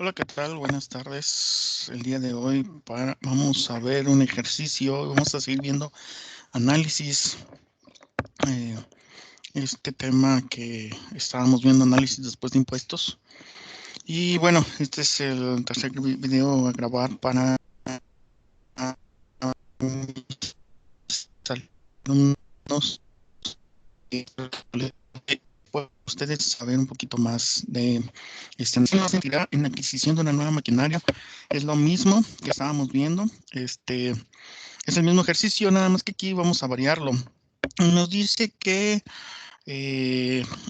Hola, ¿qué tal? Buenas tardes. El día de hoy vamos a ver un ejercicio, vamos a seguir viendo análisis, eh, este tema que estábamos viendo, análisis después de impuestos. Y bueno, este es el tercer video a grabar para mis alumnos que ustedes saber un poquito más de en la adquisición de una nueva maquinaria. Es lo mismo que estábamos viendo. Es el mismo ejercicio, nada más que aquí vamos a variarlo. Nos dice que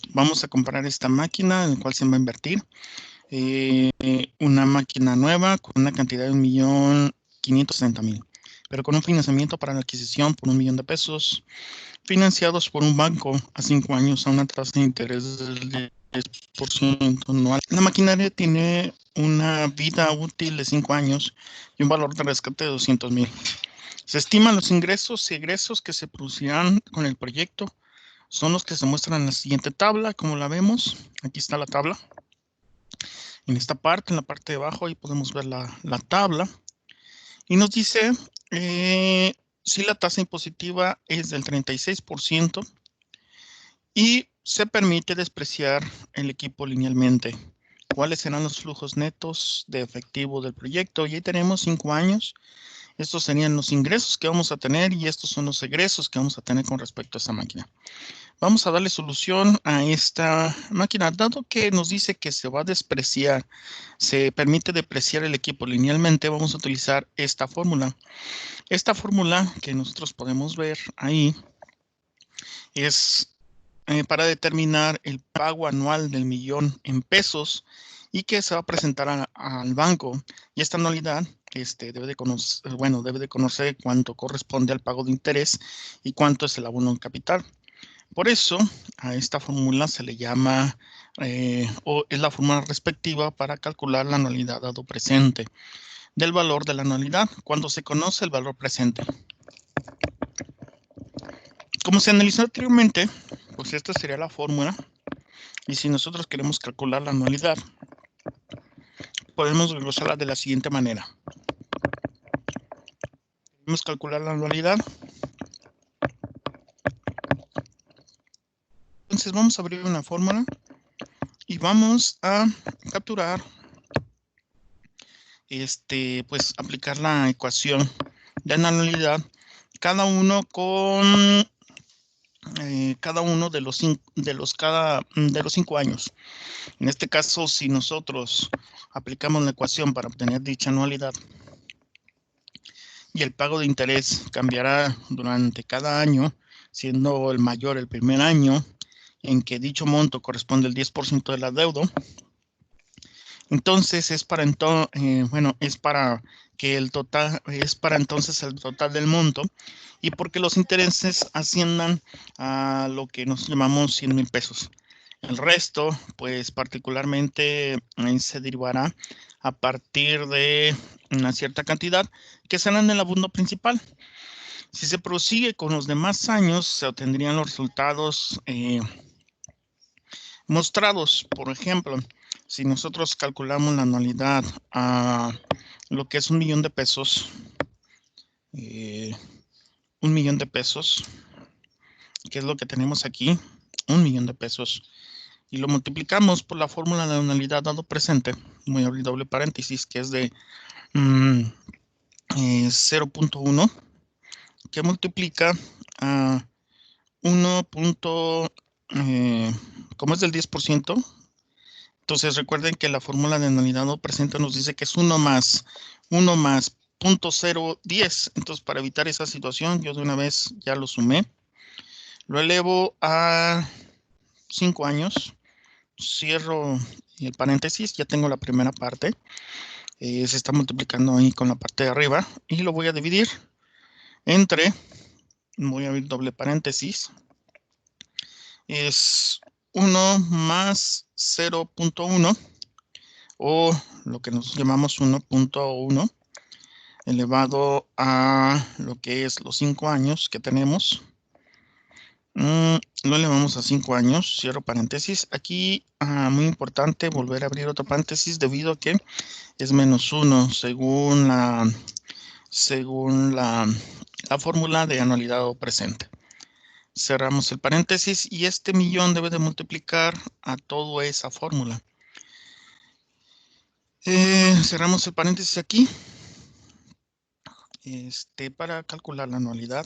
vamos a comprar esta máquina en la cual se va a invertir. Una máquina nueva con una cantidad de 1.560.000, pero con un financiamiento para la adquisición por 1 millón de pesos, financiados por un banco a 5 años a una tasa de interés del 10% anual. La maquinaria tiene una vida útil de 5 años y un valor de rescate de 200.000. Se estiman los ingresos y egresos que se producirán con el proyecto. Son los que se muestran en la siguiente tabla, como la vemos. Aquí está la tabla. En esta parte, en la parte de abajo, ahí podemos ver la tabla. Y nos dice si la tasa impositiva es del 36% y se permite despreciar el equipo linealmente. ¿Cuáles serán los flujos netos de efectivo del proyecto? Y ahí tenemos 5 años. Estos serían los ingresos que vamos a tener y estos son los egresos que vamos a tener con respecto a esta máquina. Vamos a darle solución a esta máquina, dado que nos dice que se va a despreciar, se permite depreciar el equipo linealmente, vamos a utilizar esta fórmula. Esta fórmula que nosotros podemos ver ahí es para determinar el pago anual del 1.000.000 en pesos y que se va a presentar al banco. Y esta anualidad debe de conocer cuánto corresponde al pago de interés y cuánto es el abono en capital. Por eso a esta fórmula se le llama, o es la fórmula respectiva para calcular la anualidad dado presente del valor de la anualidad cuando se conoce el valor presente. Como se analizó anteriormente, pues esta sería la fórmula. Y si nosotros queremos calcular la anualidad, podemos desglosarla de la siguiente manera. Queremos calcular la anualidad. Entonces vamos a abrir una fórmula y vamos a capturar, pues aplicar la ecuación de anualidad, cada uno con cada uno de los 5 años. En este caso, si nosotros aplicamos la ecuación para obtener dicha anualidad y el pago de interés cambiará durante cada año, siendo el mayor el primer año en que dicho monto corresponde al 10% del adeudo. Entonces es para que el total es para entonces el total del monto y porque los intereses asciendan a lo que nos llamamos 100,000 pesos. El resto, pues particularmente se derivará a partir de una cierta cantidad que será en el abono principal. Si se prosigue con los demás años, se obtendrían los resultados mostrados. Por ejemplo, si nosotros calculamos la anualidad a lo que es 1 millón de pesos, 1 millón de pesos, que es lo que tenemos aquí, 1 millón de pesos, y lo multiplicamos por la fórmula de anualidad dado presente, voy a abrir doble paréntesis, que es de 0.1, que multiplica a 1. Como es del 10%, entonces recuerden que la fórmula de anualidad dado presente nos dice que es 1 más 0.010. Entonces, para evitar esa situación, yo de una vez ya lo sumé. Lo elevo a 5 años. Cierro el paréntesis, ya tengo la primera parte. Se está multiplicando ahí con la parte de arriba. Y lo voy a dividir entre, voy a abrir doble paréntesis, es 1 más 0.1, o lo que nos llamamos 1.1, elevado a lo que es los 5 años que tenemos, Lo elevamos a 5 años, cierro paréntesis. Aquí, muy importante, volver a abrir otro paréntesis debido a que es -1 según la fórmula de anualidad o presente. Cerramos el paréntesis y este millón debe de multiplicar a toda esa fórmula. Cerramos el paréntesis aquí. Para calcular la anualidad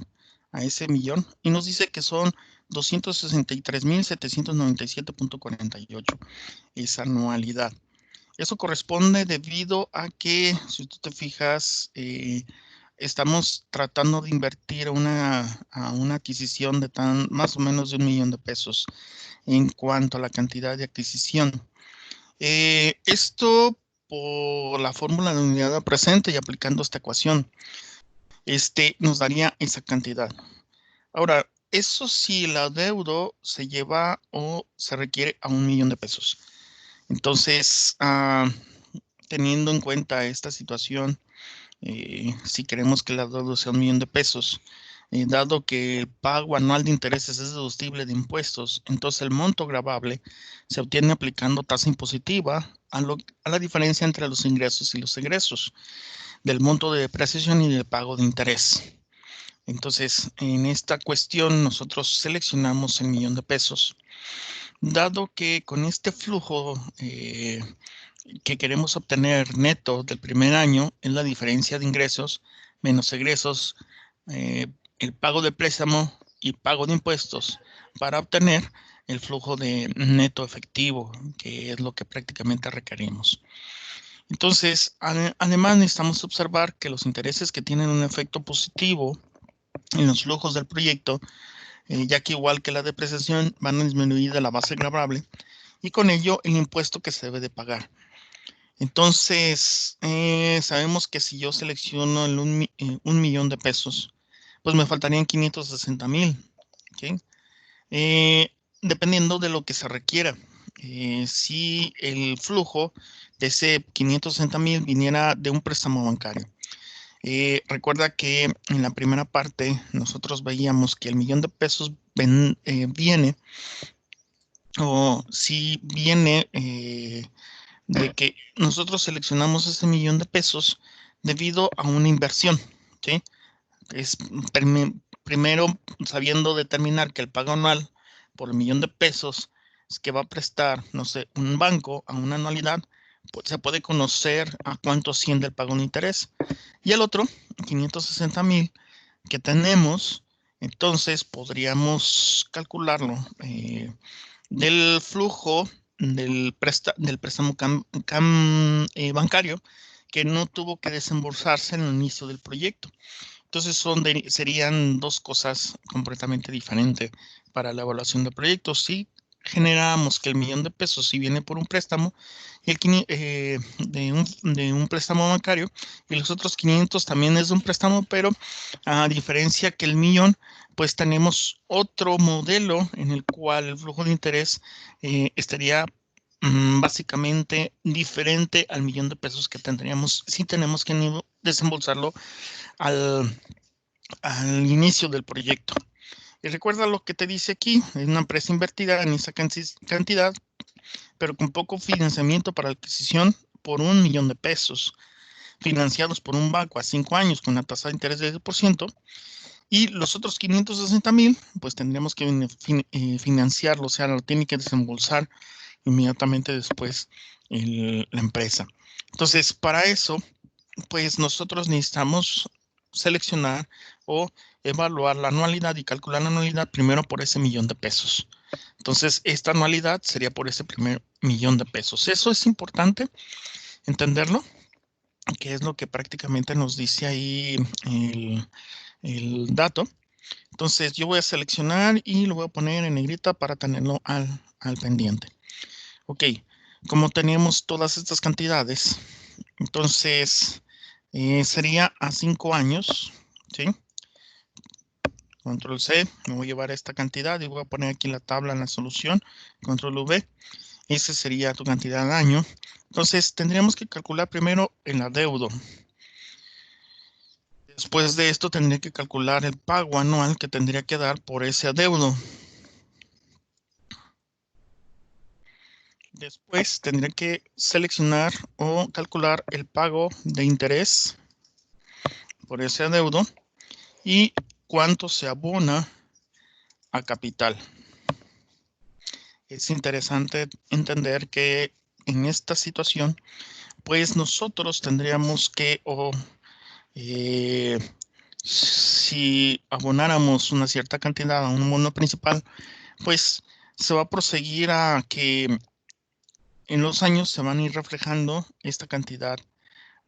a ese millón y nos dice que son 263,797.48 esa anualidad. Eso corresponde debido a que, si tú te fijas, estamos tratando de invertir a una adquisición de más o menos de 1 millón de pesos en cuanto a la cantidad de adquisición. Esto por la fórmula de unidad presente y aplicando esta ecuación, nos daría esa cantidad. Ahora, eso sí, el adeudo se lleva o se requiere a 1 millón de pesos. Entonces, teniendo en cuenta esta situación, si queremos que el adeudo sea 1 millón de pesos, dado que el pago anual de intereses es deducible de impuestos, entonces el monto gravable se obtiene aplicando tasa impositiva a la diferencia entre los ingresos y los egresos del monto de depreciación y del pago de interés. Entonces, en esta cuestión nosotros seleccionamos el millón de pesos, dado que con este flujo que queremos obtener neto del primer año es la diferencia de ingresos menos egresos, el pago de préstamo y pago de impuestos para obtener el flujo de neto efectivo, que es lo que prácticamente requerimos. Entonces, además necesitamos observar que los intereses que tienen un efecto positivo en los flujos del proyecto, ya que igual que la depreciación van a disminuir de la base gravable y con ello el impuesto que se debe de pagar. Entonces, sabemos que si yo selecciono el 1 millón de pesos, pues me faltarían 560,000, ¿okay? Dependiendo de lo que se requiera. Si el flujo de ese 560,000 viniera de un préstamo bancario. Recuerda que en la primera parte nosotros veíamos que el millón de pesos viene, o si viene de que nosotros seleccionamos ese millón de pesos debido a una inversión, ¿sí? Es primero sabiendo determinar que el pago anual por el millón de pesos es que va a prestar, no sé, un banco a una anualidad, pues se puede conocer a cuánto asciende el pago de interés. Y el otro, 560,000 que tenemos, entonces podríamos calcularlo del flujo del préstamo bancario que no tuvo que desembolsarse en el inicio del proyecto. Entonces serían dos cosas completamente diferentes para la evaluación de proyectos. Si generamos que el millón de pesos si viene por un préstamo y de un préstamo bancario y los otros 500 también es de un préstamo, pero a diferencia que el millón, pues tenemos otro modelo en el cual el flujo de interés estaría básicamente diferente al millón de pesos que tendríamos si tenemos que desembolsarlo al inicio del proyecto. Y recuerda lo que te dice aquí, es una empresa invertida en esa cantidad, pero con poco financiamiento para la adquisición por 1 millón de pesos, financiados por un banco a 5 años con una tasa de interés de 10%, y los otros 560,000, pues tendríamos que financiarlo, o sea, lo tiene que desembolsar inmediatamente después la empresa. Entonces, para eso, pues nosotros necesitamos seleccionar o evaluar la anualidad y calcular la anualidad primero por ese millón de pesos. Entonces, esta anualidad sería por ese primer millón de pesos. Eso es importante entenderlo, que es lo que prácticamente nos dice ahí el dato. Entonces, yo voy a seleccionar y lo voy a poner en negrita para tenerlo al pendiente. Ok, como tenemos todas estas cantidades, entonces sería a 5 años, ¿sí? Control C, me voy a llevar esta cantidad y voy a poner aquí la tabla en la solución, Control V, esa sería tu cantidad de año. Entonces tendríamos que calcular primero el adeudo. Después de esto tendría que calcular el pago anual que tendría que dar por ese adeudo. Después tendré que seleccionar o calcular el pago de interés por ese adeudo y cuánto se abona a capital. Es interesante entender que en esta situación, pues nosotros tendríamos que, si abonáramos una cierta cantidad a un bono principal, pues se va a proseguir a que en los años se van a ir reflejando esta cantidad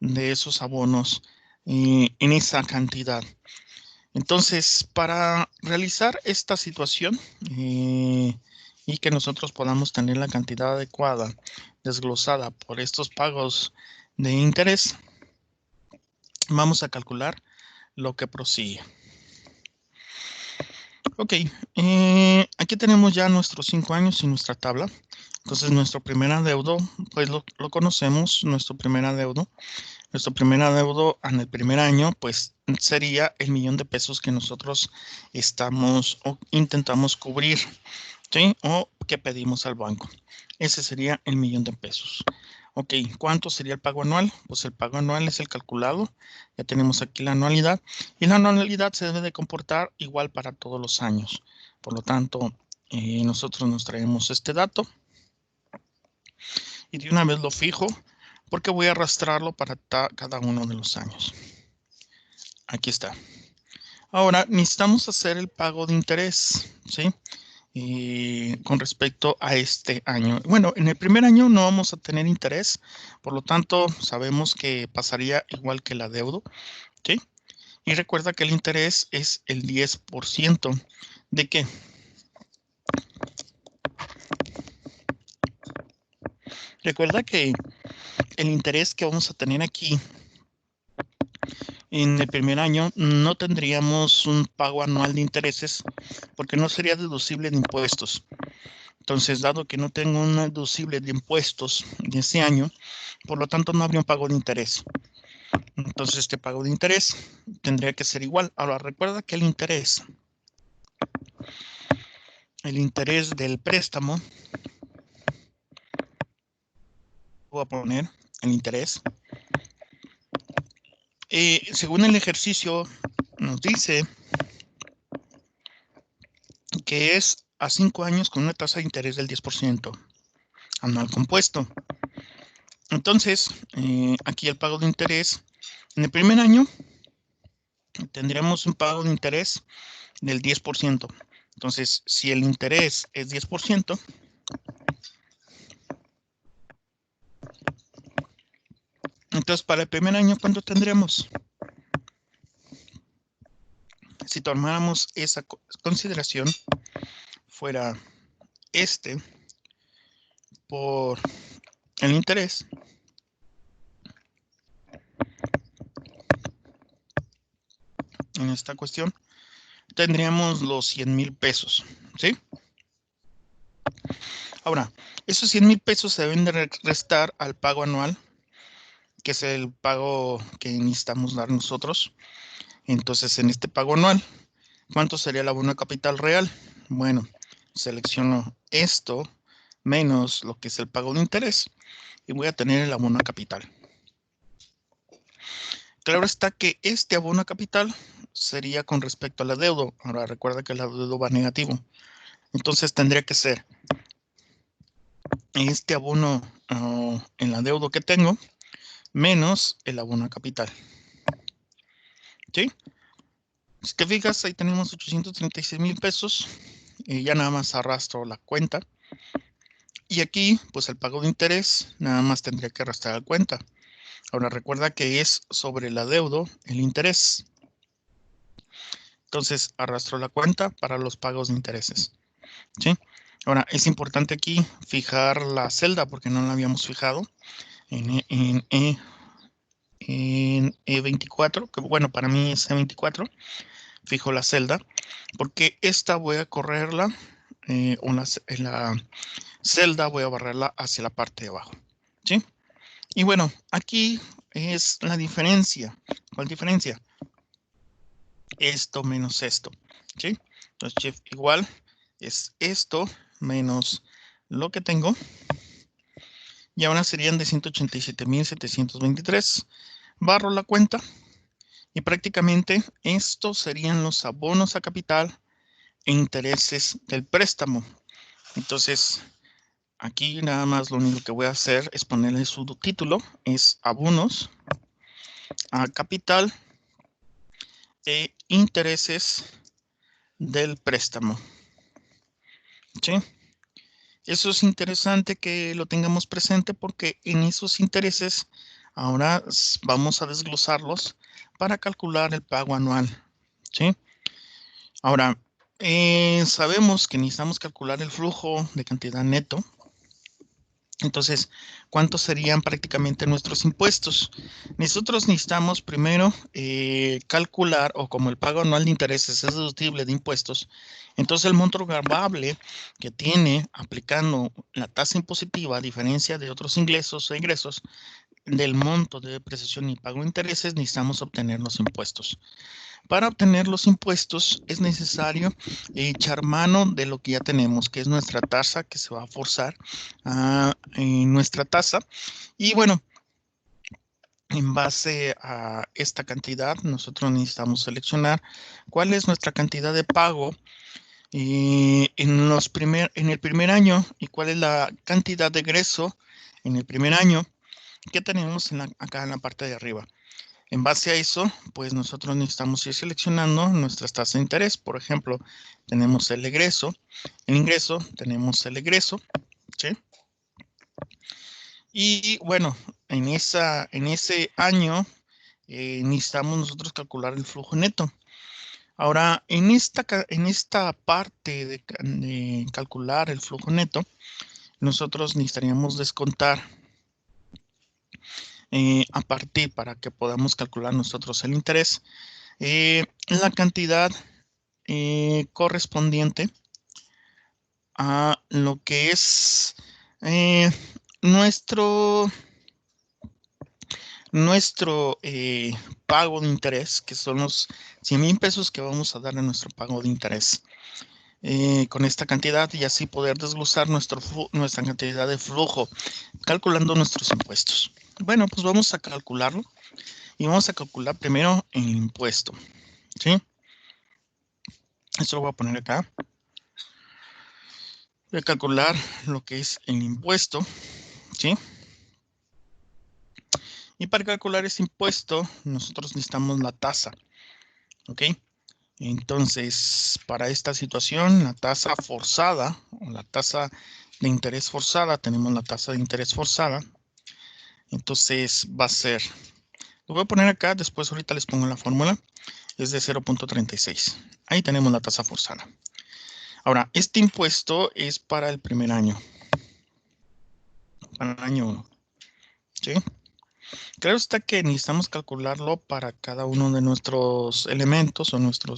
de esos abonos en esa cantidad. Entonces, para realizar esta situación y que nosotros podamos tener la cantidad adecuada desglosada por estos pagos de interés, vamos a calcular lo que prosigue. Ok, aquí tenemos ya nuestros 5 años y nuestra tabla. Entonces, nuestro primer adeudo, pues lo conocemos, nuestro primer adeudo. Nuestro primer adeudo en el primer año, pues sería el $1,000,000 que nosotros estamos o intentamos cubrir, ¿sí? O que pedimos al banco. Ese sería el $1,000,000. Ok, ¿cuánto sería el pago anual? Pues el pago anual es el calculado. Ya tenemos aquí la anualidad. Y la anualidad se debe de comportar igual para todos los años. Por lo tanto, nosotros nos traemos este dato. Y de una vez lo fijo porque voy a arrastrarlo para cada uno de los años. Aquí está. Ahora necesitamos hacer el pago de interés, ¿sí? Con respecto a este año. Bueno, en el primer año no vamos a tener interés, por lo tanto sabemos que pasaría igual que el adeudo, ¿sí? Y recuerda que el interés es el 10%. ¿De qué? Recuerda que el interés que vamos a tener aquí en el primer año no tendríamos un pago anual de intereses porque no sería deducible de impuestos. Entonces, dado que no tengo un deducible de impuestos de ese año, por lo tanto no habría un pago de interés. Entonces, este pago de interés tendría que ser igual. Ahora, recuerda que el interés del préstamo, voy a poner el interés, según el ejercicio nos dice que es a 5 años con una tasa de interés del 10% anual compuesto. Entonces, aquí el pago de interés, en el primer año tendremos un pago de interés del 10%. Entonces, si el interés es 10%, entonces para el primer año, ¿cuánto tendremos? Si tomáramos esa consideración, fuera este por el interés, en esta cuestión, tendríamos los 100,000 pesos, ¿sí? Ahora, esos 100,000 pesos se deben de restar al pago anual, que es el pago que necesitamos dar nosotros. Entonces, en este pago anual, ¿cuánto sería el abono de capital real? Bueno, selecciono esto menos lo que es el pago de interés y voy a tener el abono a capital. Claro está que este abono a capital sería con respecto al adeudo. Ahora recuerda que el adeudo va negativo. Entonces tendría que ser este abono en el adeudo que tengo menos el abono a capital. ¿Sí? Si te fijas, ahí tenemos 836,000 pesos. Ya nada más arrastro la cuenta. Y aquí, pues el pago de interés, nada más tendría que arrastrar la cuenta. Ahora recuerda que es sobre el adeudo el interés. Entonces arrastro la cuenta para los pagos de intereses. ¿Sí? Ahora es importante aquí fijar la celda porque no la habíamos fijado en E24, que bueno, para mí es E24. Fijo la celda porque esta voy a correrla en la celda voy a barrerla hacia la parte de abajo. ¿Sí? Y bueno, aquí es la diferencia. ¿Cuál diferencia? esto menos esto, ¿sí? Entonces, shift igual es esto menos lo que tengo. Y ahora serían de 187,723. Barro la cuenta y prácticamente estos serían los abonos a capital e intereses del préstamo. Entonces, aquí nada más lo único que voy a hacer es ponerle su título, es abonos a capital e intereses del préstamo. ¿Sí? Eso es interesante que lo tengamos presente porque en esos intereses ahora vamos a desglosarlos para calcular el pago anual. ¿Sí? Ahora, sabemos que necesitamos calcular el flujo de cantidad neto. Entonces, ¿cuántos serían prácticamente nuestros impuestos? Nosotros necesitamos primero calcular, o como el pago anual de intereses es deductible de impuestos, entonces el monto gravable que tiene aplicando la tasa impositiva, a diferencia de otros ingresos, del monto de depreciación y pago de intereses, necesitamos obtener los impuestos. Para obtener los impuestos es necesario echar mano de lo que ya tenemos, que es nuestra tasa, que se va a forzar a nuestra tasa. Y bueno, en base a esta cantidad, nosotros necesitamos seleccionar cuál es nuestra cantidad de pago en el primer año y cuál es la cantidad de egreso en el primer año que tenemos acá en la parte de arriba. En base a eso, pues nosotros necesitamos ir seleccionando nuestras tasas de interés. Por ejemplo, tenemos el ingreso, tenemos el egreso, ¿sí? Y bueno, en ese año necesitamos nosotros calcular el flujo neto. Ahora, en esta parte de calcular el flujo neto, nosotros necesitaríamos descontar a partir para que podamos calcular nosotros el interés, la cantidad correspondiente a lo que es nuestro pago de interés, que son los 100,000 pesos que vamos a dar en nuestro pago de interés. Con esta cantidad y así poder desglosar nuestra cantidad de flujo, calculando nuestros impuestos. Bueno, pues vamos a calcularlo y vamos a calcular primero el impuesto, ¿sí? Esto lo voy a poner acá. Voy a calcular lo que es el impuesto, ¿sí? Y para calcular ese impuesto, nosotros necesitamos la tasa, ¿ok? Entonces, para esta situación, la tasa forzada, o la tasa de interés forzada, tenemos la tasa de interés forzada. Entonces, va a ser, lo voy a poner acá, después ahorita les pongo la fórmula, es de 0.36. Ahí tenemos la tasa forzada. Ahora, este impuesto es para el primer año, para el año 1, ¿sí? Claro está que necesitamos calcularlo para cada uno de nuestros elementos o nuestro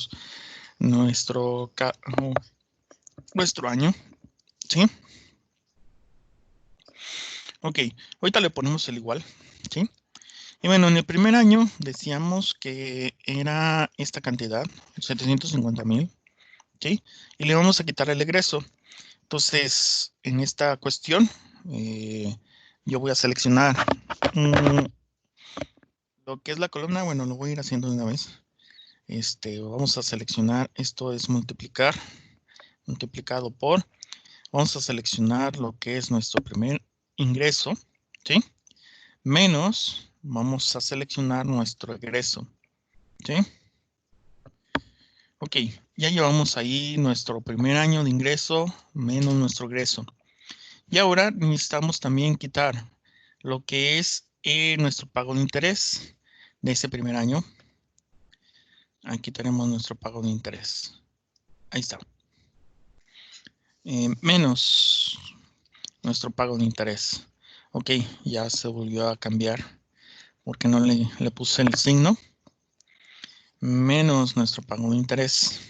año, ¿sí? Ok, ahorita le ponemos el igual, ¿sí? Y bueno, en el primer año decíamos que era esta cantidad, 750,000, ¿sí? Y le vamos a quitar el egreso. Entonces, en esta cuestión, yo voy a seleccionar lo que es la columna. Bueno, lo voy a ir haciendo de una vez. Vamos a seleccionar, esto es multiplicar, multiplicado por, vamos a seleccionar lo que es nuestro primer ingreso, ¿sí? Menos, vamos a seleccionar nuestro egreso, ¿sí? Ok, ya llevamos ahí nuestro primer año de ingreso menos nuestro egreso. Y ahora necesitamos también quitar lo que es nuestro pago de interés de ese primer año. Aquí tenemos nuestro pago de interés. Ahí está. Menos nuestro pago de interés. Ok, ya se volvió a cambiar porque no le puse el signo. Menos nuestro pago de interés.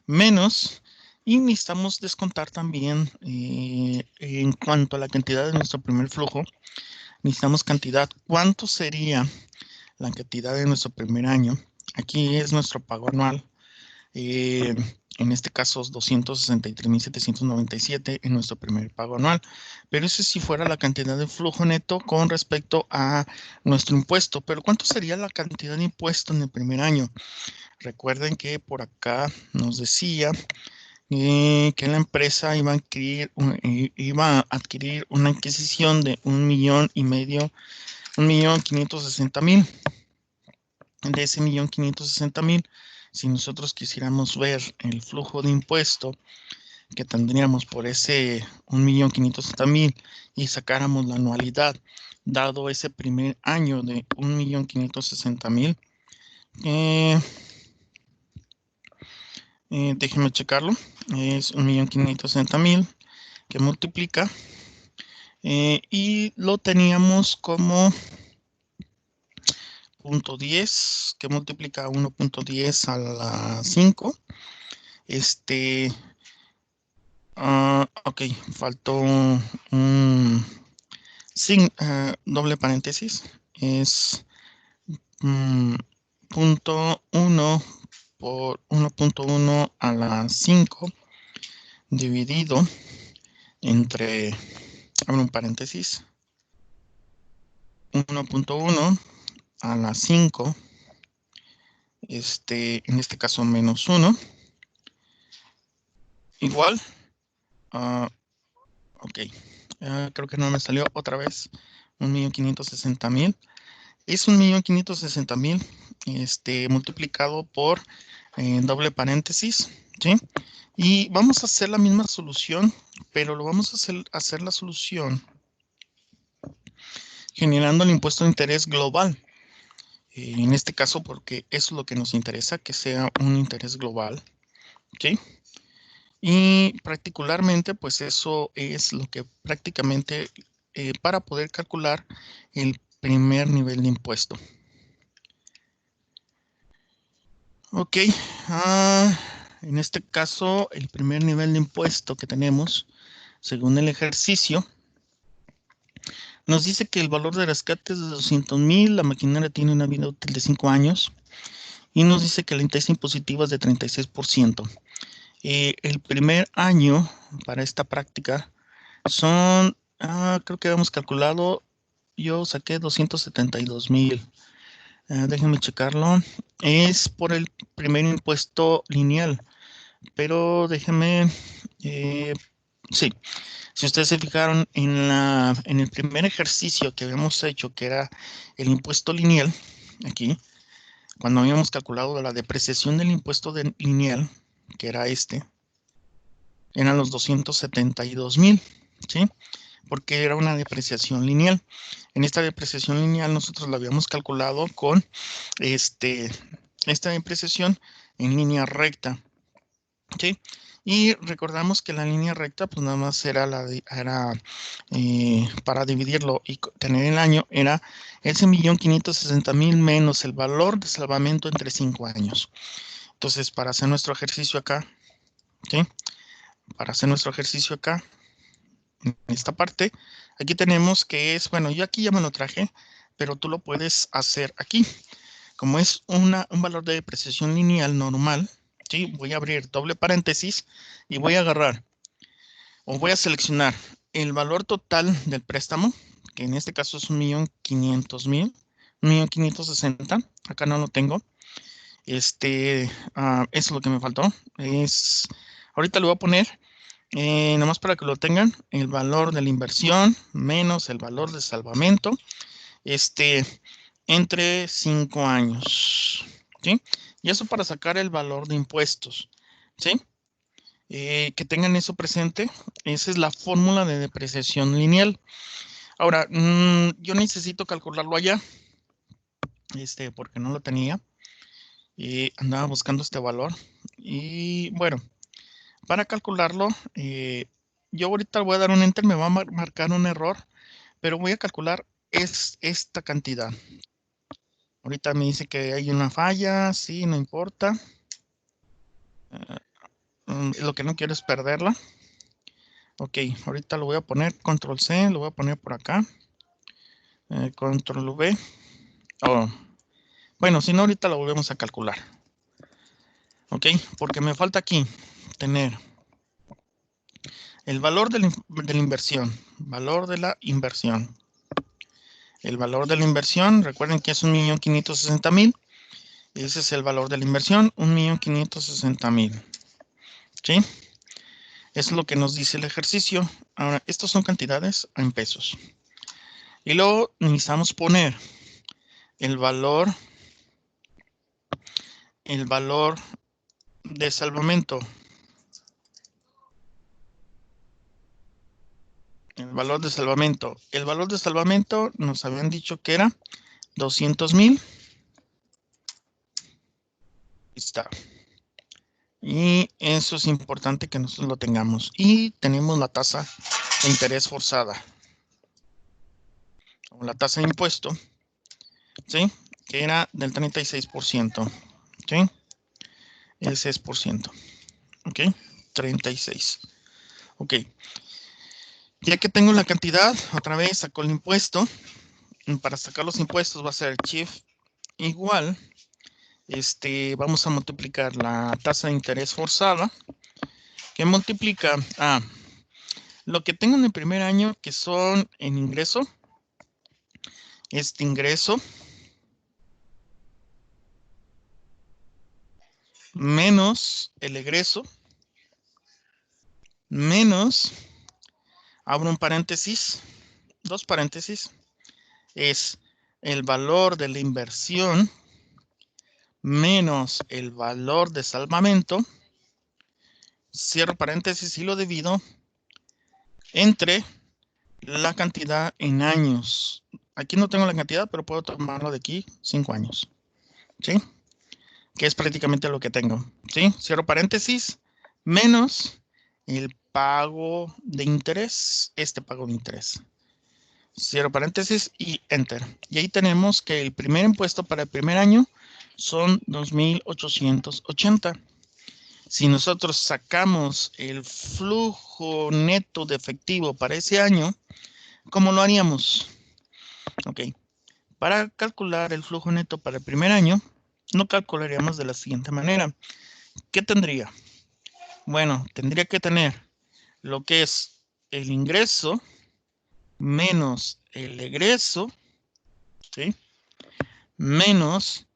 Menos, y necesitamos descontar también en cuanto a la cantidad de nuestro primer flujo. Necesitamos cantidad. ¿Cuánto sería la cantidad de nuestro primer año? Aquí es nuestro pago anual. En este caso, 263,797 en nuestro primer pago anual. Pero ese sí fuera la cantidad de flujo neto con respecto a nuestro impuesto. Pero ¿cuánto sería la cantidad de impuesto en el primer año? Recuerden que por acá nos decía que la empresa iba a adquirir una adquisición de 1,500,000, 1,560,000. De ese 1,560,000, si nosotros quisiéramos ver el flujo de impuesto que tendríamos por ese 1,560,000 y sacáramos la anualidad, dado ese primer año de 1,560,000, déjenme checarlo, es 1,560,000 que multiplica y lo teníamos como 0.10 que multiplica 1.10 a la 5. Ok, faltó un doble paréntesis. Es 0.1 por 1.1 a la 5 dividido entre, abro un paréntesis, 1.1 a la 5, en este caso menos 1, igual, ok, creo que no me salió otra vez, 1,560,000. Es 1,560,000 multiplicado por doble paréntesis, ¿sí? Y vamos a hacer la misma solución, pero lo vamos a hacer la solución generando el impuesto de interés global. En este caso, porque eso es lo que nos interesa, que sea un interés global, ¿ok? Y particularmente, pues eso es lo que prácticamente para poder calcular el primer nivel de impuesto. Ok, en este caso, el primer nivel de impuesto que tenemos, según el ejercicio, nos dice que el valor de rescate es de 200,000, la maquinaria tiene una vida útil de 5 años, y nos dice que la tasa impositiva es de 36%. El primer año para esta práctica son, creo que habíamos calculado, yo saqué 272,000. Déjenme checarlo. Es por el primer impuesto lineal, pero déjenme, sí, si ustedes se fijaron en el primer ejercicio que habíamos hecho, que era el impuesto lineal, aquí, cuando habíamos calculado la depreciación del impuesto lineal, que era eran los 272,000, ¿sí? Porque era una depreciación lineal. En esta depreciación lineal nosotros la habíamos calculado con esta depreciación en línea recta, ¿sí? Y recordamos que la línea recta, pues nada más era para dividirlo y tener el año, era ese 1,560,000 menos el valor de salvamento entre 5 años. Entonces, para hacer nuestro ejercicio acá, ¿sí? Para hacer nuestro ejercicio acá, en esta parte, aquí tenemos que es, bueno, yo aquí ya me lo traje, pero tú lo puedes hacer aquí. Como es un valor de depreciación lineal normal, ¿sí? Voy a abrir doble paréntesis y voy a agarrar, o voy a seleccionar el valor total del préstamo, que en este caso es 1,500,000, 1,560, acá no lo tengo. Eso es lo que me faltó. Ahorita le voy a poner, nomás para que lo tengan, el valor de la inversión menos el valor de salvamento, entre 5 años, ¿sí? Y eso para sacar el valor de impuestos, ¿sí? Que tengan eso presente. Esa es la fórmula de depreciación lineal. Ahora, yo necesito calcularlo allá, porque no lo tenía. Y andaba buscando este valor. Y bueno, para calcularlo, yo ahorita voy a dar un enter, me va a marcar un error, pero voy a calcular esta cantidad. Ahorita me dice que hay una falla, sí, no importa. Lo que no quiero es perderla. Ok, ahorita lo voy a poner, control C, lo voy a poner por acá. Control V. Oh, Bueno, si no, ahorita lo volvemos a calcular. ¿Ok? Porque me falta aquí tener el valor de la inversión. Valor de la inversión. El valor de la inversión, recuerden que es 1.560.000. Ese es el valor de la inversión, 1.560.000. ¿Sí? Es lo que nos dice el ejercicio. Ahora, estas son cantidades en pesos. Y luego necesitamos poner el valor de salvamento. El valor de salvamento. El valor de salvamento nos habían dicho que era 200.000. Está. Y eso es importante que nosotros lo tengamos. Y tenemos la tasa de interés forzada. O la tasa de impuesto, ¿sí? Que era del 36%. ¿Sí? El 6%. ¿Ok? 36. Ok. Ya que tengo la cantidad, otra vez saco el impuesto. Para sacar los impuestos va a ser Shift igual. Vamos a multiplicar la tasa de interés forzada, que multiplica a lo que tengo en el primer año, que son en ingreso, ingreso, menos el egreso, menos, abro un paréntesis, dos paréntesis, es el valor de la inversión menos el valor de salvamento, cierro paréntesis y lo divido entre la cantidad en años. Aquí no tengo la cantidad, pero puedo tomarlo de aquí, 5 años. ¿Sí? Que es prácticamente lo que tengo. ¿Sí? Cierro paréntesis, menos el pago de interés, pago de interés. Cierro paréntesis y enter. Y ahí tenemos que el primer impuesto para el primer año son 2.880. Si nosotros sacamos el flujo neto de efectivo para ese año, ¿cómo lo haríamos? Ok. Para calcular el flujo neto para el primer año, lo calcularíamos de la siguiente manera. ¿Qué tendría? Bueno, tendría que tener lo que es el ingreso menos el egreso, ¿sí? Menos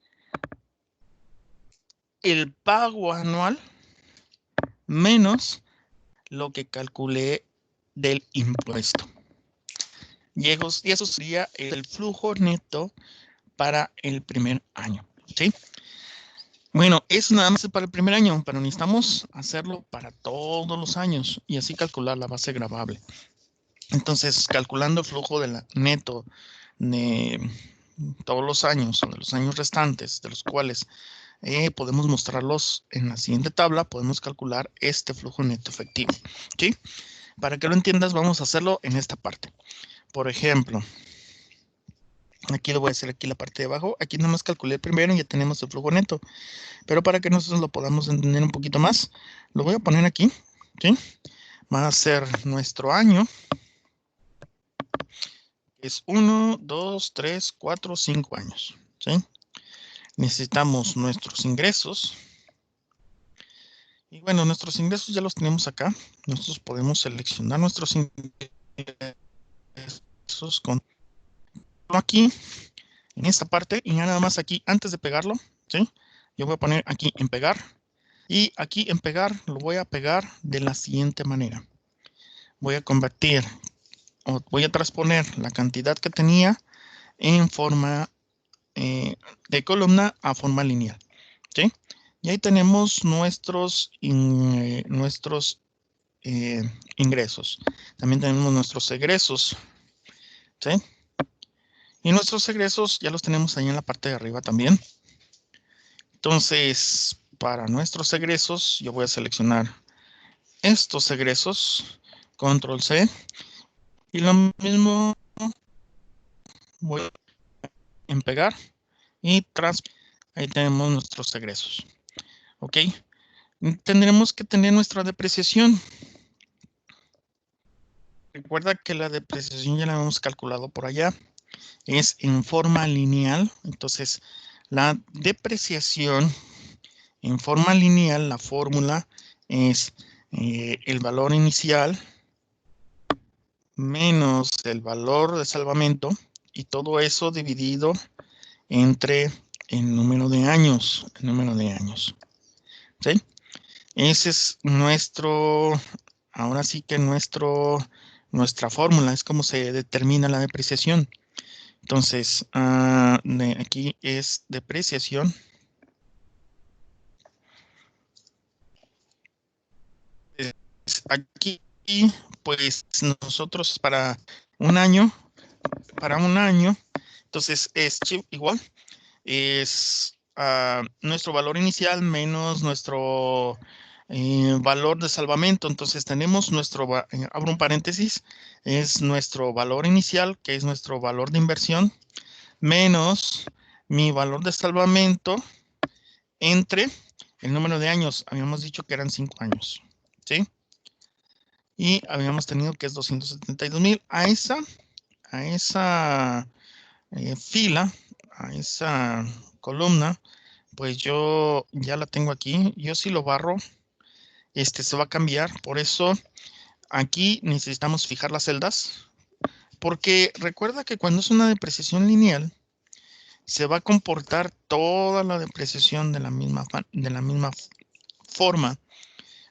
el pago anual menos lo que calculé del impuesto. Y eso sería el flujo neto para el primer año, ¿sí? Bueno, eso nada más es para el primer año, pero necesitamos hacerlo para todos los años y así calcular la base gravable. Entonces, calculando el flujo de la neto de todos los años o de los años restantes, de los cuales podemos mostrarlos en la siguiente tabla, podemos calcular este flujo neto efectivo, ¿sí? Para que lo entiendas, vamos a hacerlo en esta parte. Por ejemplo, aquí lo voy a hacer aquí la parte de abajo. Aquí nada más calculé el primero y ya tenemos el flujo neto. Pero para que nosotros lo podamos entender un poquito más, lo voy a poner aquí, ¿sí? Va a ser nuestro año. Es 1, 2, 3, 4, 5 años, ¿sí? Necesitamos nuestros ingresos. Y bueno, nuestros ingresos ya los tenemos acá. Nosotros podemos seleccionar nuestros ingresos con aquí, en esta parte, y ya nada más aquí, antes de pegarlo, ¿sí? Yo voy a poner aquí en pegar. Y aquí en pegar, lo voy a pegar de la siguiente manera. Voy a convertir, o voy a transponer la cantidad que tenía en forma de columna a forma lineal, ¿sí? Y ahí tenemos nuestros ingresos. También tenemos nuestros egresos, ¿sí? Y nuestros egresos ya los tenemos ahí en la parte de arriba también. Entonces, para nuestros egresos, yo voy a seleccionar estos egresos, control C, y lo mismo voy a pegar y ahí tenemos nuestros egresos, ¿ok? Tendremos que tener nuestra depreciación. Recuerda que la depreciación ya la hemos calculado por allá. Es en forma lineal. Entonces, La depreciación en forma lineal, la fórmula es el valor inicial menos el valor de salvamento y todo eso dividido entre el número de años. ¿Sí? Ese es ahora sí que nuestra fórmula, es como se determina la depreciación. Entonces, aquí es depreciación. Aquí, pues nosotros para un año, entonces es igual, es nuestro valor inicial menos nuestro valor de salvamento. Entonces tenemos abro un paréntesis, es nuestro valor inicial, que es nuestro valor de inversión, menos mi valor de salvamento entre el número de años. Habíamos dicho que eran 5 años, ¿sí? Y habíamos tenido que es 272,000. A esa fila, a esa columna, pues yo ya la tengo aquí. Yo si lo barro, se va a cambiar. Por eso aquí necesitamos fijar las celdas, porque recuerda que cuando es una depreciación lineal, se va a comportar toda la depreciación de la misma forma.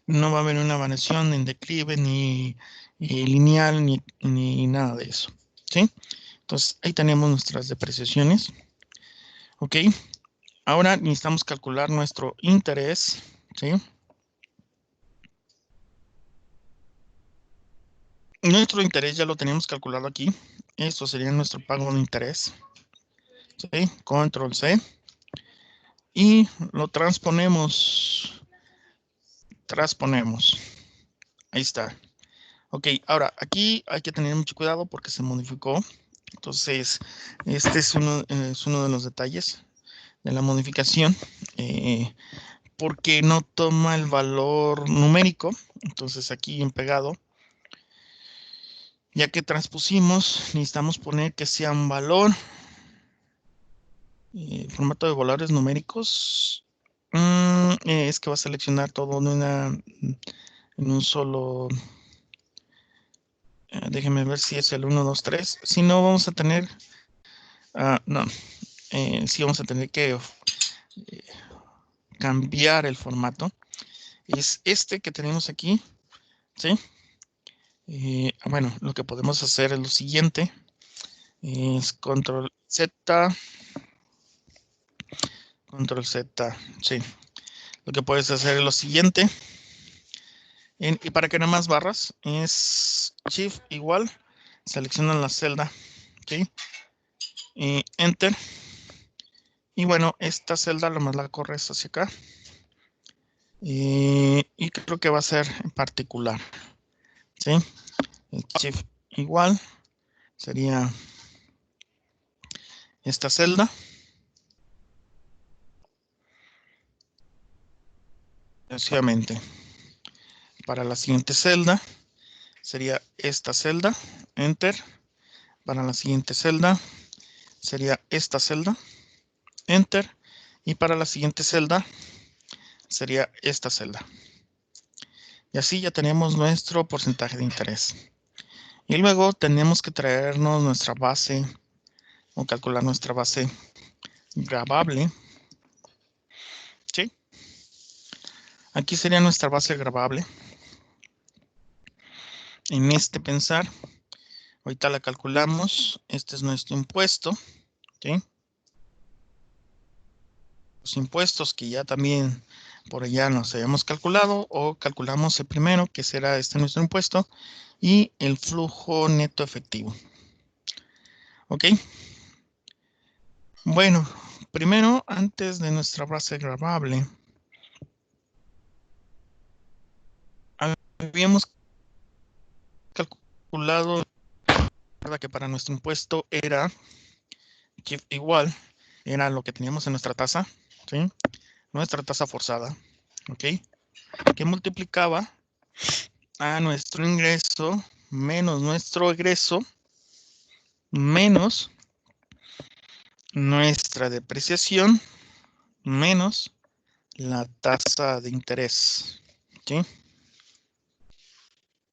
No va a haber una variación en declive, ni lineal, ni nada de eso, ¿sí? Entonces, ahí tenemos nuestras depreciaciones. Ok. Ahora necesitamos calcular nuestro interés, ¿sí? Nuestro interés ya lo teníamos calculado aquí. Esto sería nuestro pago de interés. ¿Sí? Control C. Y lo transponemos. Ahí está. Ok, ahora aquí hay que tener mucho cuidado porque se modificó. Entonces, este es uno de los detalles de la modificación. Porque no toma el valor numérico. Entonces aquí en pegado, ya que transpusimos, necesitamos poner que sea un valor. Formato de valores numéricos. Es que va a seleccionar todo en un solo. Déjenme ver si es el 1, 2, 3. Si no, vamos a tener. No. Sí, vamos a tener que cambiar el formato. Es este que tenemos aquí. ¿Sí? Bueno, lo que podemos hacer es lo siguiente. Es control Z. Control Z. Sí. Lo que puedes hacer es lo siguiente. Y para que nada más barras, es Shift igual. Seleccionan la celda. ¿Ok? Enter. Y bueno, esta celda lo más la corres hacia acá. Y creo que va a ser en particular. ¿Sí? Shift igual. Sería esta celda. Sucesivamente. Para la siguiente celda sería esta celda. Enter. Para la siguiente celda sería esta celda. Enter. Y para la siguiente celda sería esta celda. Y así ya tenemos nuestro porcentaje de interés. Y luego tenemos que traernos nuestra base o calcular nuestra base gravable. ¿Sí? Aquí sería nuestra base gravable. En este pensar, ahorita la calculamos. Este es nuestro impuesto. ¿Sí? Los impuestos que ya también por allá nos habíamos calculado, o calculamos el primero, que será nuestro impuesto, y el flujo neto efectivo. ¿Ok? Bueno, primero, antes de nuestra base gravable, habíamos calculado que para nuestro impuesto era igual, era lo que teníamos en nuestra tasa, ¿sí? Nuestra tasa forzada, ¿ok? Que multiplicaba a nuestro ingreso menos nuestro egreso menos nuestra depreciación menos la tasa de interés. ¿Sí?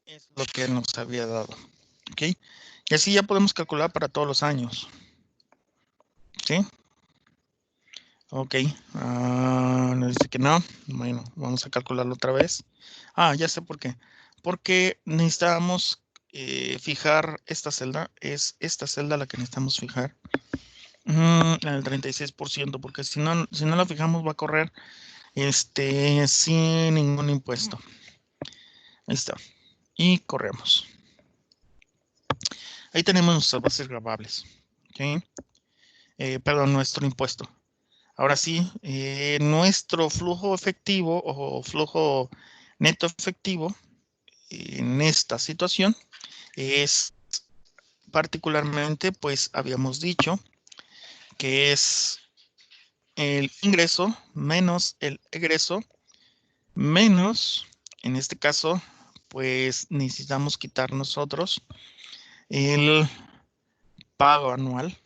Es lo que nos había dado. ¿Ok? Y así ya podemos calcular para todos los años. ¿Sí? Ok. Nos dice que no. Bueno, vamos a calcularlo otra vez. Ya sé por qué. Porque necesitamos fijar esta celda. Es esta celda la que necesitamos fijar. La del 36%, porque si no la fijamos va a correr sin ningún impuesto. Ahí está. Y corremos. Ahí tenemos nuestras bases grabables. ¿Okay? Perdón, nuestro impuesto. Ahora sí, nuestro flujo efectivo o flujo neto efectivo en esta situación es particularmente, pues habíamos dicho que es el ingreso menos el egreso menos, en este caso, pues necesitamos quitar nosotros el pago anual,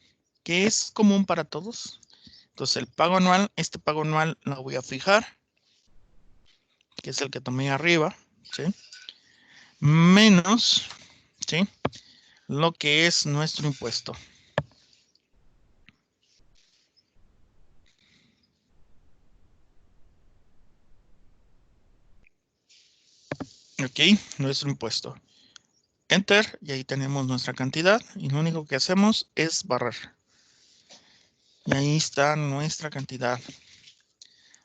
que es común para todos. Entonces el pago anual, este pago anual lo voy a fijar, que es el que tomé arriba, ¿sí? Menos, ¿sí? Lo que es nuestro impuesto. Ok, nuestro impuesto. Enter, y ahí tenemos nuestra cantidad, y lo único que hacemos es barrer. Y ahí está nuestra cantidad.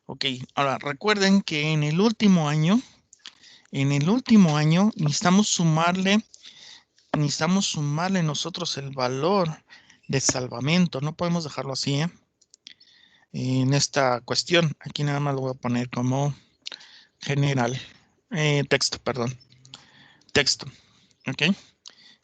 Ok, ahora recuerden que en el último año necesitamos sumarle nosotros el valor de salvamento. No podemos dejarlo así, ¿eh? En esta cuestión, aquí nada más lo voy a poner como general. Texto, perdón. Texto, ¿ok?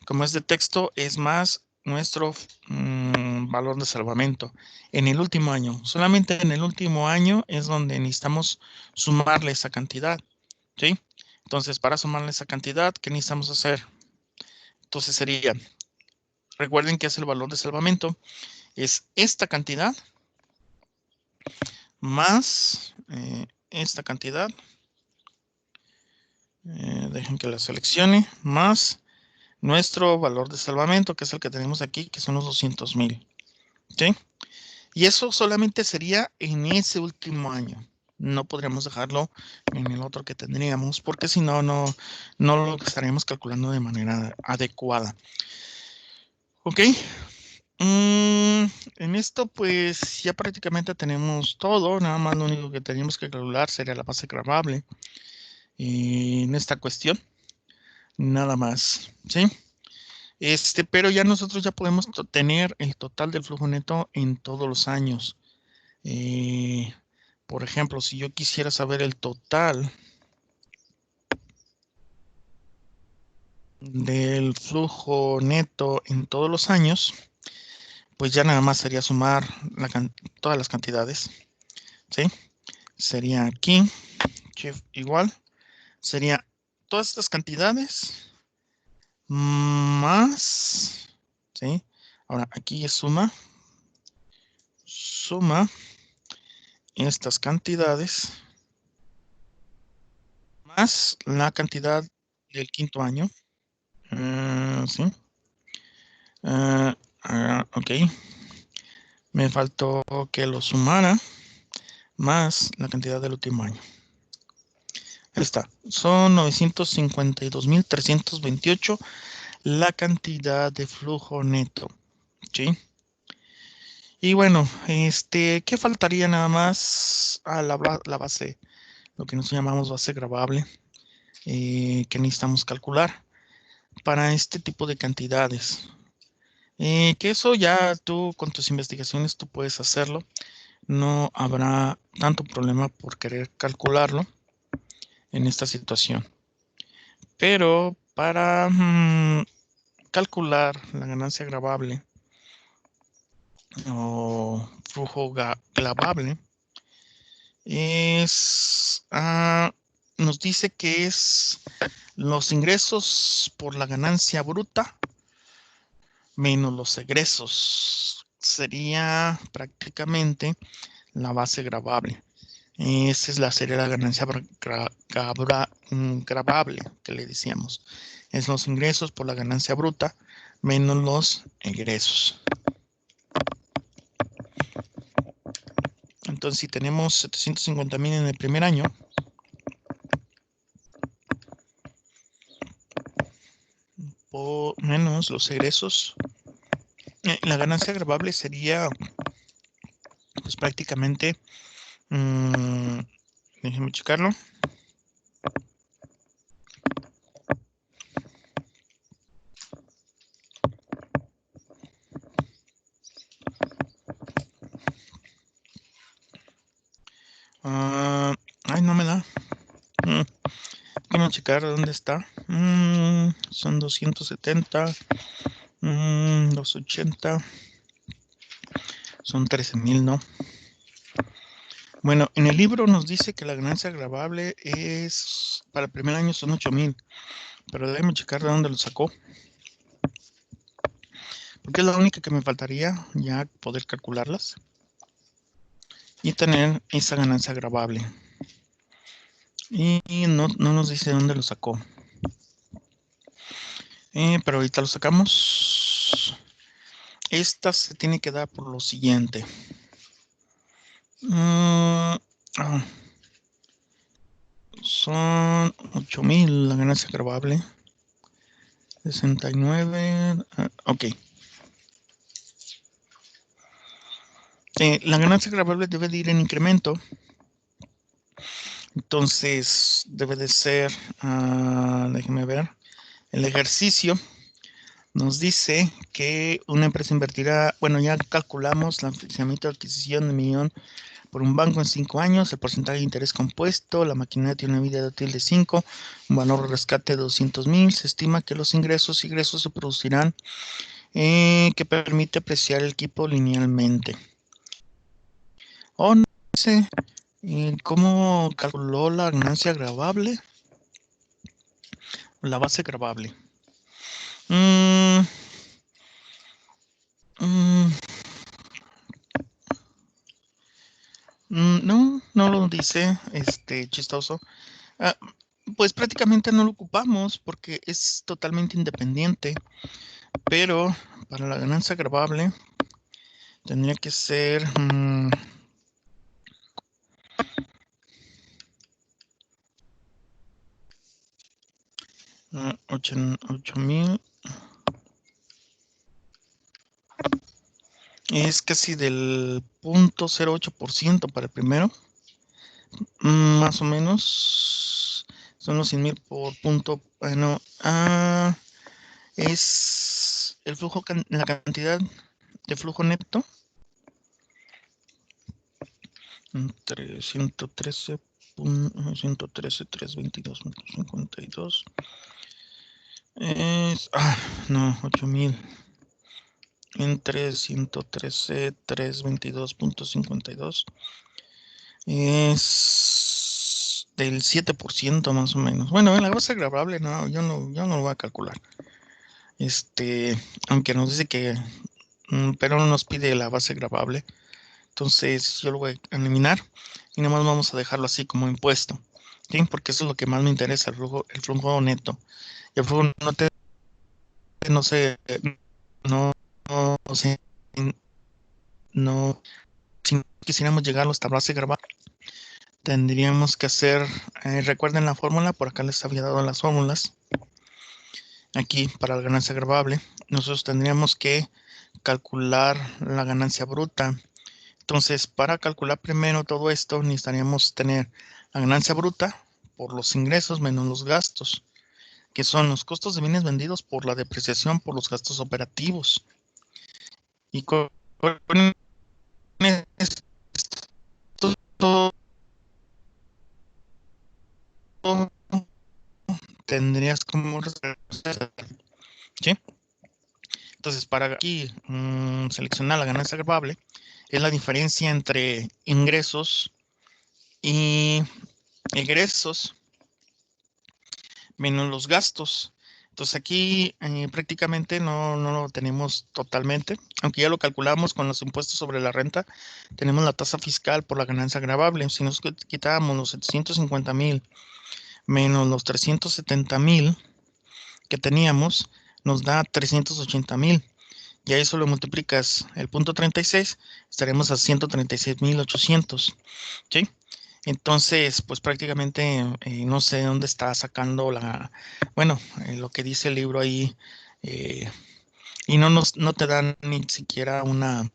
Como es de texto, es más nuestro valor de salvamento en el último año. Solamente en el último año es donde necesitamos sumarle esa cantidad, ¿sí? Entonces, para sumarle esa cantidad, ¿qué necesitamos hacer? Entonces sería, recuerden que es el valor de salvamento, es esta cantidad más esta cantidad, dejen que la seleccione, más nuestro valor de salvamento, que es el que tenemos aquí, que son los 200,000, ¿sí? Y eso solamente sería en ese último año. No podríamos dejarlo en el otro que tendríamos, porque si no, no lo estaríamos calculando de manera adecuada. Ok. En esto, pues ya prácticamente tenemos todo. Nada más lo único que teníamos que calcular sería la base gravable. En esta cuestión, nada más, ¿sí? Pero ya nosotros ya podemos tener el total del flujo neto en todos los años. Por ejemplo, si yo quisiera saber el total del flujo neto en todos los años, pues ya nada más sería sumar todas las cantidades, ¿sí? Sería aquí, shift igual, sería todas estas cantidades más, ¿sí? Ahora aquí es suma estas cantidades más la cantidad del quinto año, ¿sí? Ok, me faltó que lo sumara más la cantidad del último año. Ahí está, son 952,328 la cantidad de flujo neto, ¿sí? Y bueno, ¿qué faltaría nada más a la base, lo que nos llamamos base gravable, que necesitamos calcular para este tipo de cantidades? Que eso ya tú con tus investigaciones tú puedes hacerlo. No habrá tanto problema por querer calcularlo en esta situación. Pero para calcular la ganancia gravable o flujo gravable, nos dice que es los ingresos por la ganancia bruta menos los egresos. Sería prácticamente la base gravable. Esa es la serie de la ganancia gravable que le decíamos. Es los ingresos por la ganancia bruta menos los egresos. Entonces, si tenemos 750,000 en el primer año, por menos los egresos, la ganancia gravable sería, pues prácticamente, déjenme checarlo. Ay, no me da. Vamos a checar dónde está. Son 270. 280. Son 13,000, ¿no? Bueno, en el libro nos dice que la ganancia gravable es, para el primer año son 8,000. Pero déjame checar de dónde lo sacó. Porque es la única que me faltaría ya poder calcularlas. Y tener esa ganancia gravable. Y no nos dice dónde lo sacó. Pero ahorita lo sacamos. Esta se tiene que dar por lo siguiente. Son 8,000 la ganancia gravable. 69. Ok. La ganancia gravable debe de ir en incremento. Entonces debe de ser, déjenme ver, el ejercicio nos dice que una empresa invertirá, bueno, ya calculamos el financiamiento de adquisición de 1,000,000 por un banco en 5 años, el porcentaje de interés compuesto, la maquinaria tiene una vida útil de 5, un valor de rescate de 200,000, se estima que los ingresos se producirán, que permite apreciar el equipo linealmente. No sé cómo calculó la ganancia gravable, la base gravable. No lo dice, chistoso. Pues prácticamente no lo ocupamos porque es totalmente independiente, pero para la ganancia gravable tendría que ser 8,000. Es casi del 0.08% para el primero. Más o menos son los 100,000 por punto. Bueno, es el flujo, la cantidad de flujo neto entre 113, 322.52 es, no, 8,000 entre 113, 322.52 es del 7% más o menos. Bueno, en la base gravable no, yo no lo voy a calcular. Aunque nos dice que, pero no nos pide la base gravable. Entonces yo lo voy a eliminar y nada más vamos a dejarlo así como impuesto. ¿Sí? Porque eso es lo que más me interesa, el flujo neto. El flujo neto no sé, si quisiéramos llegar a esta base gravable, tendríamos que hacer, recuerden la fórmula, por acá les había dado las fórmulas. Aquí para la ganancia gravable, nosotros tendríamos que calcular la ganancia bruta. Entonces, para calcular primero todo esto, necesitaríamos tener la ganancia bruta por los ingresos menos los gastos, que son los costos de bienes vendidos por la depreciación por los gastos operativos. Y con esto tendrías como ¿sí? Entonces, para aquí seleccionar la ganancia gravable, es la diferencia entre ingresos y egresos menos los gastos. Entonces aquí prácticamente no lo tenemos totalmente, aunque ya lo calculamos con los impuestos sobre la renta, tenemos la tasa fiscal por la ganancia gravable. Si nos quitábamos los 750,000 menos los 370,000 que teníamos, nos da 380,000. Y a eso lo multiplicas el punto 36, estaremos a 136,800. ¿Sí? Entonces, pues prácticamente no sé dónde está sacando bueno, lo que dice el libro ahí, y no te dan ni siquiera una,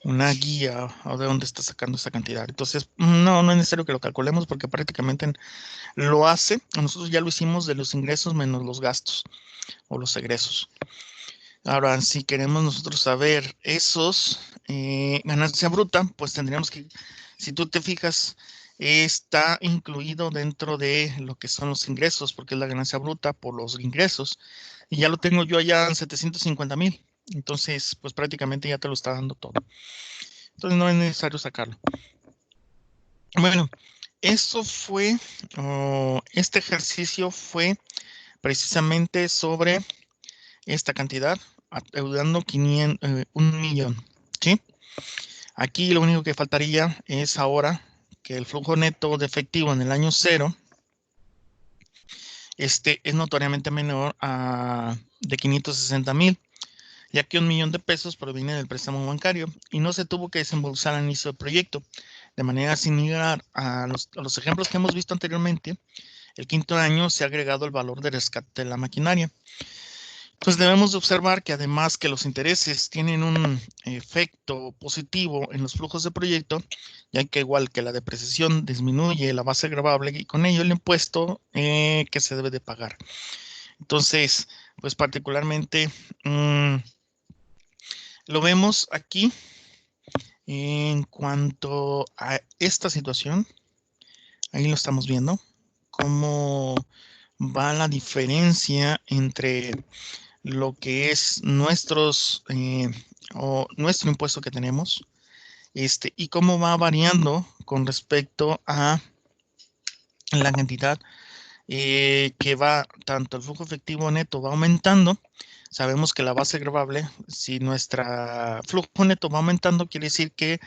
una guía o de dónde está sacando esa cantidad. Entonces, no es necesario que lo calculemos porque prácticamente lo hace. Nosotros ya lo hicimos de los ingresos menos los gastos o los egresos. Ahora, si queremos nosotros saber esos ganancia bruta, pues tendríamos que, si tú te fijas, está incluido dentro de lo que son los ingresos, porque es la ganancia bruta por los ingresos. Y ya lo tengo yo allá en 750,000. Entonces, pues prácticamente ya te lo está dando todo. Entonces no es necesario sacarlo. Bueno, eso fue, este ejercicio fue precisamente sobre esta cantidad, adeudando 1 millón, ¿sí? Aquí lo único que faltaría es ahora que el flujo neto de efectivo en el año 0 es notoriamente menor de 560,000, ya que 1 millón de pesos proviene del préstamo bancario y no se tuvo que desembolsar al inicio del proyecto. De manera similar a los ejemplos que hemos visto anteriormente, el quinto año se ha agregado el valor de rescate de la maquinaria. Pues debemos de observar que además que los intereses tienen un efecto positivo en los flujos de proyecto, ya que igual que la depreciación disminuye la base gravable y con ello el impuesto que se debe de pagar. Entonces, pues particularmente lo vemos aquí en cuanto a esta situación. Ahí lo estamos viendo, cómo va la diferencia entre lo que es nuestro impuesto que tenemos, y cómo va variando con respecto a la cantidad que va, tanto el flujo efectivo neto va aumentando. Sabemos que la base gravable, si nuestra flujo neto va aumentando, quiere decir que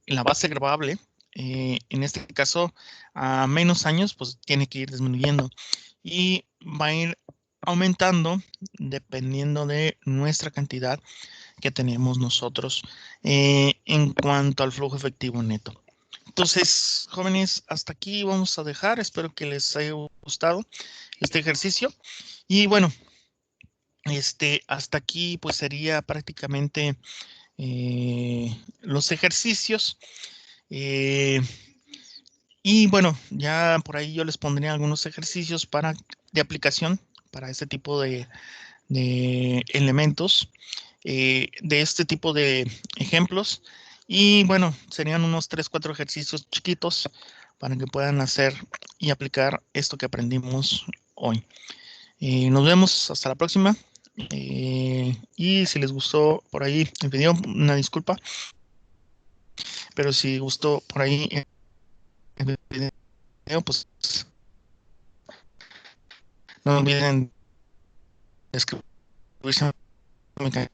la base gravable, en este caso, a menos años, pues tiene que ir disminuyendo y va a ir aumentando dependiendo de nuestra cantidad que tenemos nosotros en cuanto al flujo efectivo neto. Entonces, jóvenes, hasta aquí vamos a dejar. Espero que les haya gustado este ejercicio. Y bueno, hasta aquí pues sería prácticamente los ejercicios. Y bueno, ya por ahí yo les pondría algunos ejercicios de aplicación para este tipo de elementos, de este tipo de ejemplos. Y bueno, serían unos 3, 4 ejercicios chiquitos para que puedan hacer y aplicar esto que aprendimos hoy. Nos vemos hasta la próxima. Y si les gustó por ahí el video, una disculpa, pero si gustó por ahí el video, pues no olviden escribirse a mi canal